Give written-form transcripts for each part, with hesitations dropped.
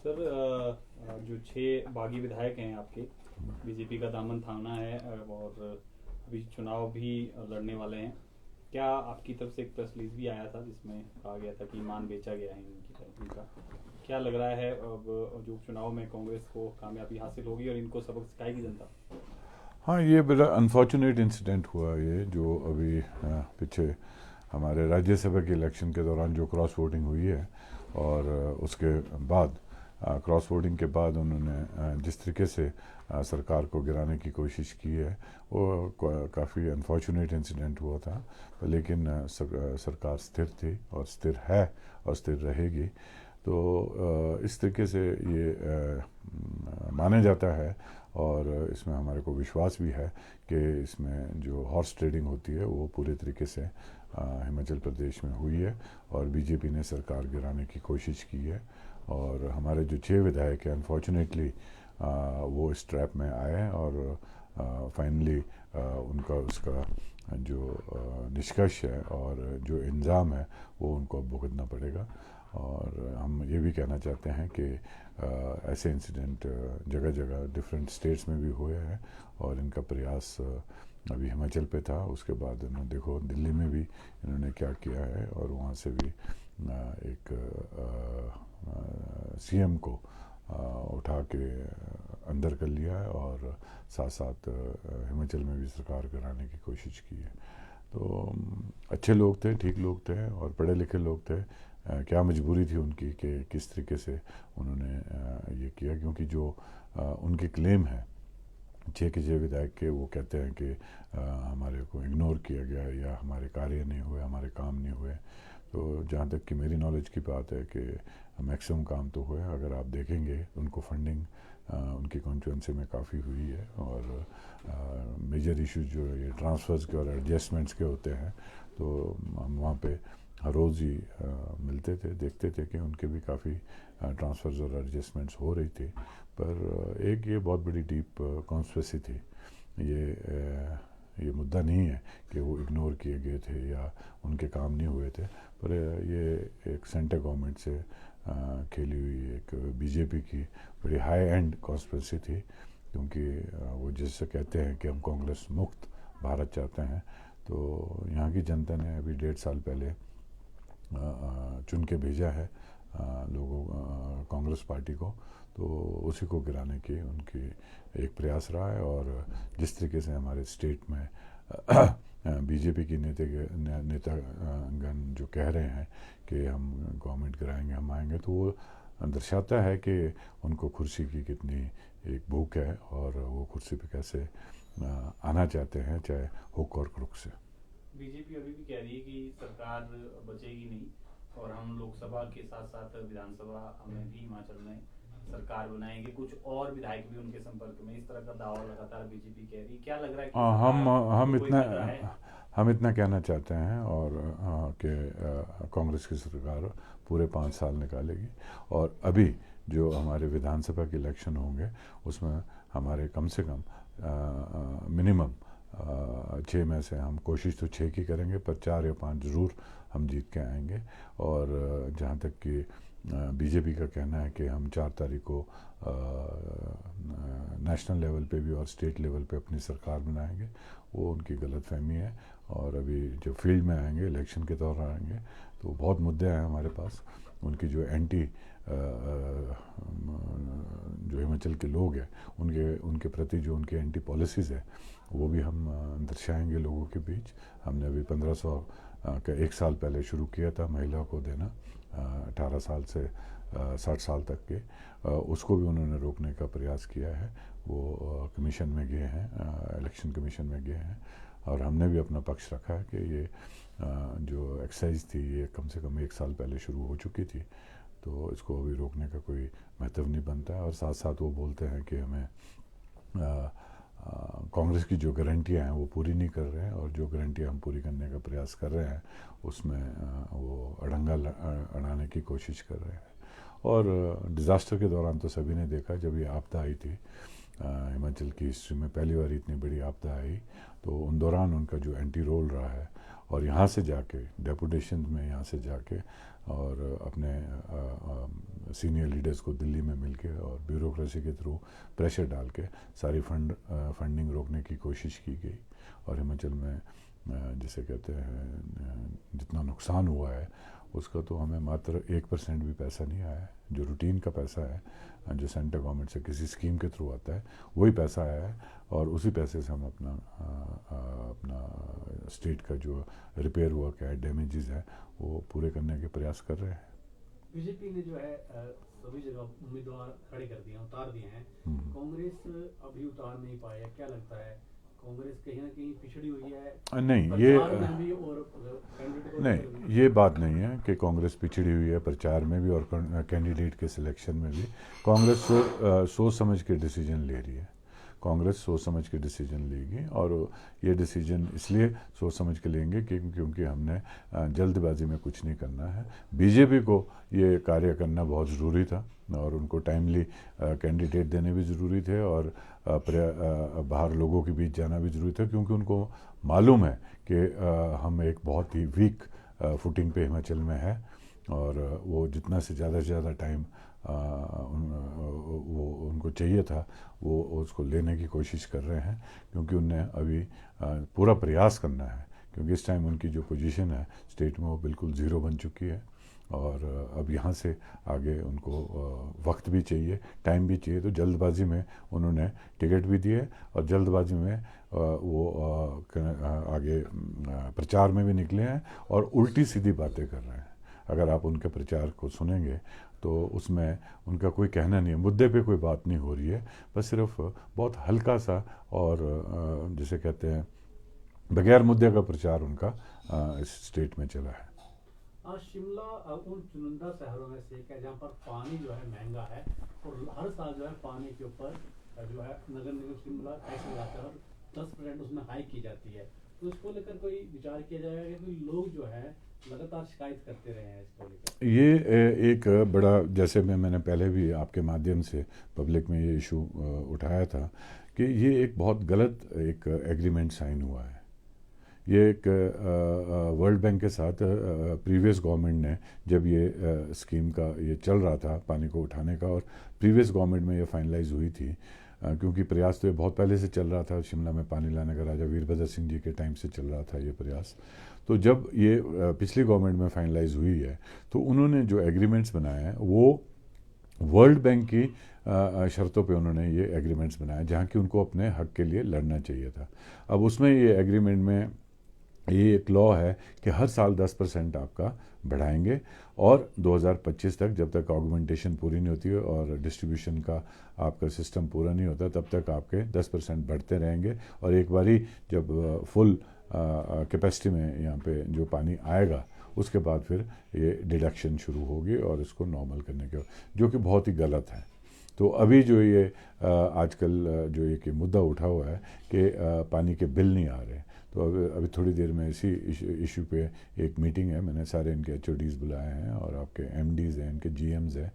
Sir, जो 6 बागी विधायक हैं आपके, बीजेपी का दामन थाना है, और अभी चुनाव भी लड़ने वाले हैं। क्या आपकी तरफ से एक प्रेस रिलीज भी आया था जिसमें कहा गया था कि ईमान बेचा गया है इनकी तरफ इनका? क्या लग रहा है अब जो उपचुनाव में कांग्रेस को कामयाबी हासिल होगी और इनको सबक सिखाएगी जनता? हाँ, ये बड़ा अनफॉर्चुनेट इंसिडेंट हुआ, ये जो अभी पीछे हमारे राज्यसभा के इलेक्शन के दौरान जो क्रॉस वोटिंग हुई है, और उसके बाद क्रॉस वोटिंग के बाद उन्होंने जिस तरीके से सरकार को गिराने की कोशिश की है, वो काफ़ी अनफॉर्चुनेट इंसिडेंट हुआ था। लेकिन सरकार स्थिर थी और स्थिर है और स्थिर रहेगी। तो इस तरीके से ये माना जाता है, और इसमें हमारे को विश्वास भी है कि इसमें जो हॉर्स ट्रेडिंग होती है वो पूरे तरीके से हिमाचल प्रदेश में हुई है, और बीजेपी ने सरकार गिराने की कोशिश की है। और हमारे जो 6 विधायक हैं, अनफॉर्चुनेटली वो इस ट्रैप में आए हैं, और फाइनली उनका उसका जो निष्कर्ष है और जो इल्ज़ाम है वो उनको अब भुगतना पड़ेगा। और हम ये भी कहना चाहते हैं कि ऐसे इंसिडेंट जगह जगह डिफरेंट स्टेट्स में भी हुए हैं, और इनका प्रयास अभी हिमाचल पे था, उसके बाद इन्होंने देखो दिल्ली में भी इन्होंने क्या किया है, और वहाँ से भी एक सीएम को उठा के अंदर कर लिया है, और साथ साथ हिमाचल में भी सरकार कराने की कोशिश की है। तो अच्छे लोग थे, ठीक लोग थे, और पढ़े लिखे लोग थे। क्या मजबूरी थी उनकी कि किस तरीके से उन्होंने ये किया, क्योंकि जो उनके क्लेम है 6 के 6 विधायक के, वो कहते हैं कि हमारे को इग्नोर किया गया, या हमारे कार्य नहीं हुए, हमारे काम नहीं हुए। तो जहाँ तक कि मेरी नॉलेज की बात है कि मैक्सिमम काम तो हुए। अगर आप देखेंगे उनको फंडिंग उनकी कॉन्स्टिट्यूंसी में काफ़ी हुई है, और मेजर इश्यूज जो ये ट्रांसफ़र्स के और एडजस्टमेंट्स के होते हैं, तो हम वहाँ पे हर रोज़ ही मिलते थे, देखते थे कि उनके भी काफ़ी ट्रांसफ़र्स और एडजस्टमेंट्स हो रही थी। पर एक ये बहुत बड़ी डीप कॉन्स्पेरेसी थी। ये मुद्दा नहीं है कि वो इग्नोर किए गए थे या उनके काम नहीं हुए थे, पर ये एक सेंटर गवर्नमेंट से खेली हुई एक बीजेपी की बड़ी हाई एंड कॉन्स्पेरेसी थी। क्योंकि वो जिससे कहते हैं कि हम कांग्रेस मुक्त भारत चाहते हैं, तो यहाँ की जनता ने अभी 1.5 साल पहले चुन के भेजा है लोगों कांग्रेस पार्टी को, तो उसी को गिराने की उनकी एक प्रयास रहा है। और जिस तरीके से हमारे स्टेट में बीजेपी की नेतागण जो कह रहे हैं कि हम गवर्नमेंट गिराएंगे, हम आएंगे, तो वो दर्शाता है कि उनको कुर्सी की कितनी एक भूख है, और वो कुर्सी पे कैसे आना चाहते हैं, चाहे हुक और क्रुक से। बीजेपी अभी भी कह रही है कि सरकार बचेगी नहीं, और हम लोकसभा के साथ साथ विधानसभा में भी हिमाचल में सरकार बनाएंगे। कुछ और विधायक भी उनके संपर्क में, इस तरह का दावा लगातार बीजेपी कह रही है। क्या लग रहा है कि हाँ, हम सरकार हम को कोई इतना खतरा है? हम इतना कहना चाहते हैं, और कि कांग्रेस की सरकार पूरे 5 साल निकालेगी। और अभी जो हमारे विधानसभा के इलेक्शन होंगे, उसमें हमारे कम से कम मिनिमम 6 में से हम कोशिश तो 6 की करेंगे, पर 4 या 5 ज़रूर हम जीत के आएंगे। और जहाँ तक कि बीजेपी का कहना है कि हम 4 तारीख को नेशनल लेवल पे भी और स्टेट लेवल पे अपनी सरकार बनाएंगे, वो उनकी गलत फहमी है। और अभी जो फील्ड में आएंगे, इलेक्शन के दौरान आएंगे, तो बहुत मुद्दे हैं हमारे पास। उनकी जो एंटी जो हिमाचल के लोग हैं, उनके उनके प्रति जो उनकी एंटी पॉलिसीज़ है, वो भी हम दर्शाएंगे लोगों के बीच। हमने अभी 1500 का 1 साल पहले शुरू किया था महिला को देना, 18 साल से 60 साल तक के, उसको भी उन्होंने रोकने का प्रयास किया है। वो कमीशन में गए हैं, इलेक्शन कमीशन में गए हैं, और हमने भी अपना पक्ष रखा है कि ये जो एक्सरसाइज थी ये कम से कम 1 साल पहले शुरू हो चुकी थी, तो इसको अभी रोकने का कोई महत्व नहीं बनता है। और साथ साथ वो बोलते हैं कि हमें कांग्रेस की जो गारंटियाँ हैं वो पूरी नहीं कर रहे हैं, और जो गारंटियाँ हम पूरी करने का प्रयास कर रहे हैं उसमें वो अड़ंगा अड़ाने की कोशिश कर रहे हैं। और डिज़ास्टर के दौरान तो सभी ने देखा, जब ये आपदा आई थी हिमाचल की हिस्ट्री में पहली बार इतनी बड़ी आपदा आई, तो उन दौरान उनका जो एंटी रोल रहा है, और यहाँ से जाके डेपुटेशन में यहाँ से जाके और अपने सीनियर लीडर्स को दिल्ली में मिलके और ब्यूरोक्रेसी के थ्रू प्रेशर डाल के सारी फंडिंग रोकने की कोशिश की गई। और हिमाचल में जिसे कहते हैं जितना नुकसान हुआ है उसका तो हमें मात्र 1% भी पैसा नहीं आया है। जो रूटीन का पैसा है जो सेंट्रल गवर्नमेंट से किसी स्कीम के थ्रू आता है वही पैसा आया है, और उसी पैसे से हम अपना स्टेट का जो रिपेयर वर्क है, डैमेजेस है, वो पूरे करने के प्रयास कर रहे हैं। बीजेपी ने जो है सभी जगह उम्मीदवार खड़े कर दिए, उतार दिए हैं, कांग्रेस अभी उतार नहीं पाया, क्या लगता है कांग्रेस कहीं ना कहीं पिछड़ी हुई है? नहीं, ये बात नहीं है कि कांग्रेस पिछड़ी हुई है प्रचार में भी और कैंडिडेट के सिलेक्शन में भी। कांग्रेस सोच समझ के डिसीजन ले रही है। कांग्रेस सोच समझ के डिसीजन लेगी, और ये डिसीजन इसलिए सोच समझ के लेंगे क्योंकि हमने जल्दबाजी में कुछ नहीं करना है। बीजेपी को ये कार्य करना बहुत ज़रूरी था, और उनको टाइमली कैंडिडेट देने भी ज़रूरी थे, और बाहर लोगों के बीच जाना भी ज़रूरी था, क्योंकि उनको मालूम है कि हम एक बहुत ही वीक फुटिंग पे हिमाचल में है, और वो जितना से ज़्यादा टाइम वो उनको चाहिए था वो उसको लेने की कोशिश कर रहे हैं, क्योंकि उन्हें अभी पूरा प्रयास करना है, क्योंकि इस टाइम उनकी जो पोजीशन है स्टेट में वो बिल्कुल ज़ीरो बन चुकी है, और अब यहाँ से आगे उनको वक्त भी चाहिए, टाइम भी चाहिए। तो जल्दबाजी में उन्होंने टिकट भी दिए, और जल्दबाजी में वो आगे प्रचार में भी निकले हैं और उल्टी सीधी बातें कर रहे हैं। अगर आप उनके प्रचार को सुनेंगे तो उसमें उनका कोई कहना नहीं है, मुद्दे पे कोई बात नहीं हो रही है, बस सिर्फ बहुत हल्का सा और जिसे कहते हैं बगैर मुद्दे का प्रचार उनका इस स्टेट में चला है। शिमला उन चुनिंदा शहरों में से है जहाँ पर पानी जो है महंगा है, और हर साल जो है पानी के ऊपर जो है नगर निगम शिमला टैक्स लगाकर 10% उसमें हाइक की जाती है। तो इसको लेकर कोई विचार किया जाएगा कि कोई लोग जो है लगातार शिकायत करते रहे हैं इसको लेकर? ये एक बड़ा, जैसे मैंने पहले भी आपके माध्यम से पब्लिक में ये इशू उठाया था कि ये एक बहुत गलत एक एग्रीमेंट साइन हुआ है। ये एक वर्ल्ड बैंक के साथ प्रीवियस गवर्नमेंट ने, जब ये स्कीम का ये चल रहा था पानी को उठाने का, और प्रीवियस गवर्नमेंट में ये फाइनलाइज हुई थी, क्योंकि प्रयास तो ये बहुत पहले से चल रहा था, शिमला में पानी लाने का राजा वीरभद्र सिंह जी के टाइम से चल रहा था ये प्रयास। तो जब ये पिछली गवर्नमेंट में फाइनलाइज हुई है तो उन्होंने जो एग्रीमेंट्स बनाए हैं वो वर्ल्ड बैंक की शर्तों पे उन्होंने ये एग्रीमेंट्स बनाए, जहाँ की उनको अपने हक के लिए लड़ना चाहिए था। अब उसमें ये एग्रीमेंट में ये एक लॉ है कि हर साल 10% आपका बढ़ाएंगे, और 2025 तक, जब तक ऑगमेंटेशन पूरी नहीं होती है और डिस्ट्रीब्यूशन का आपका सिस्टम पूरा नहीं होता, तब तक आपके 10% बढ़ते रहेंगे, और एक बारी जब फुल कैपेसिटी में यहाँ पे जो पानी आएगा उसके बाद फिर ये डिडक्शन शुरू होगी और इसको नॉर्मल करने के, जो कि बहुत ही गलत है। तो अभी जो ये आजकल जो ये कि मुद्दा उठा हुआ है कि पानी के बिल नहीं आ रहे, तो अभी थोड़ी देर में इसी इशू पे एक मीटिंग है, मैंने सारे इनके HODs बुलाए हैं, और आपके MDs हैं, इनके GMs हैं,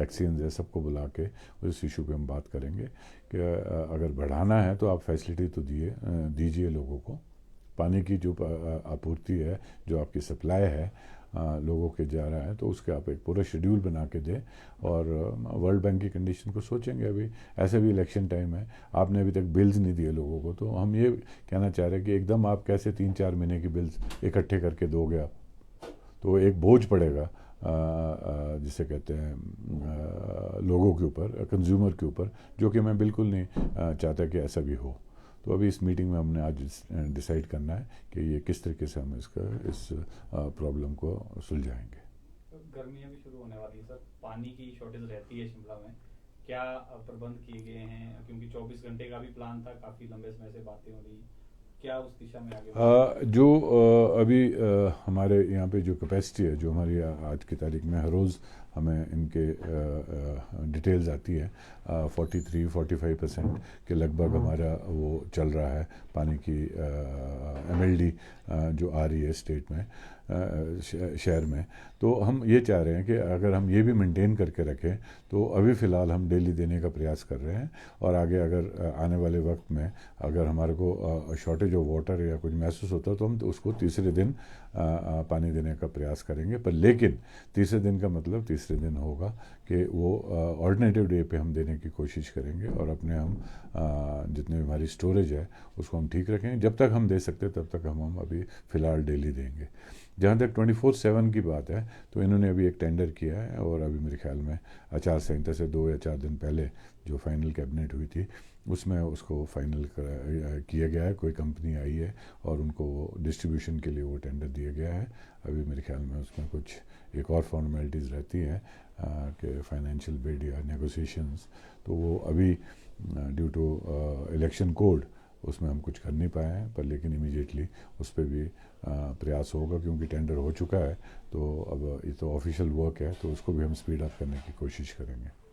एक्सीएंस है, सबको बुला के उस इशू पे हम बात करेंगे कि अगर बढ़ाना है तो आप फैसिलिटी तो दीजिए लोगों को। पानी की जो आपूर्ति है, जो आपकी सप्लाई है लोगों के जा रहा है, तो उसके आप एक पूरा शेड्यूल बना के दें, और वर्ल्ड बैंक की कंडीशन को सोचेंगे। अभी ऐसे भी इलेक्शन टाइम है, आपने अभी तक बिल्स नहीं दिए लोगों को, तो हम ये कहना चाह रहे हैं कि एकदम आप कैसे 3-4 महीने की बिल्स इकट्ठे करके दोगे आप, तो एक बोझ पड़ेगा जिसे कहते हैं लोगों के ऊपर, कंज्यूमर के ऊपर, जो कि मैं बिल्कुल नहीं चाहता कि ऐसा भी हो। तो अभी इस मीटिंग में हमने आज डिसाइड करना है कि ये किस तरीके से हम इस प्रॉब्लम को सुलझाएंगे। गर्मियाँ भी शुरू होने वाली है सर, पानी की शॉर्टेज रहती है शिमला में, क्या प्रबंध किए गए हैं? क्योंकि 24 घंटे का भी प्लान था, काफ़ी लंबे समय से बातें हो रही, क्या उस दिशा में आगे जो अभी हमारे यहाँ पे जो कैपेसिटी है, जो हमारी आज की तारीख में हर रोज़ हमें इनके डिटेल्स आती है, 43-45% के लगभग हमारा वो चल रहा है पानी की MLD जो आ रही है स्टेट में, शहर में। तो हम ये चाह रहे हैं कि अगर हम ये भी मेंटेन करके रखें, तो अभी फ़िलहाल हम डेली देने का प्रयास कर रहे हैं, और आगे अगर आने वाले वक्त में अगर हमारे को शॉर्टेज ऑफ वाटर या कुछ महसूस होता है तो हम उसको तीसरे दिन पानी देने का प्रयास करेंगे। पर लेकिन तीसरे दिन का मतलब तीसरे दिन होगा कि वो ऑल्टरनेटिव डे पे हम देने की कोशिश करेंगे और अपने हम जितने भी हमारी स्टोरेज है उसको हम ठीक रखेंगे। जब तक हम दे सकते तब तक हम अभी फ़िलहाल डेली देंगे। जहाँ तक 24/7 की बात है तो इन्होंने अभी एक टेंडर किया है और अभी मेरे ख्याल में आचार संहिता से 2 या 4 दिन पहले जो फाइनल कैबिनेट हुई थी उसमें उसको फाइनल किया गया है। कोई कंपनी आई है और उनको डिस्ट्रीब्यूशन के लिए वो टेंडर दिया गया है। अभी मेरे ख्याल में उसमें कुछ एक और फॉर्मेलिटीज़ रहती हैं कि फाइनेंशियल बिड या नेगोशिएशंस, तो वो अभी ड्यू टू इलेक्शन कोड उसमें हम कुछ कर नहीं पाए हैं। पर लेकिन इमीडिएटली उस पर भी प्रयास होगा क्योंकि टेंडर हो चुका है। तो अब ये तो ऑफिशियल वर्क है तो उसको भी हम स्पीड अप करने की कोशिश करेंगे।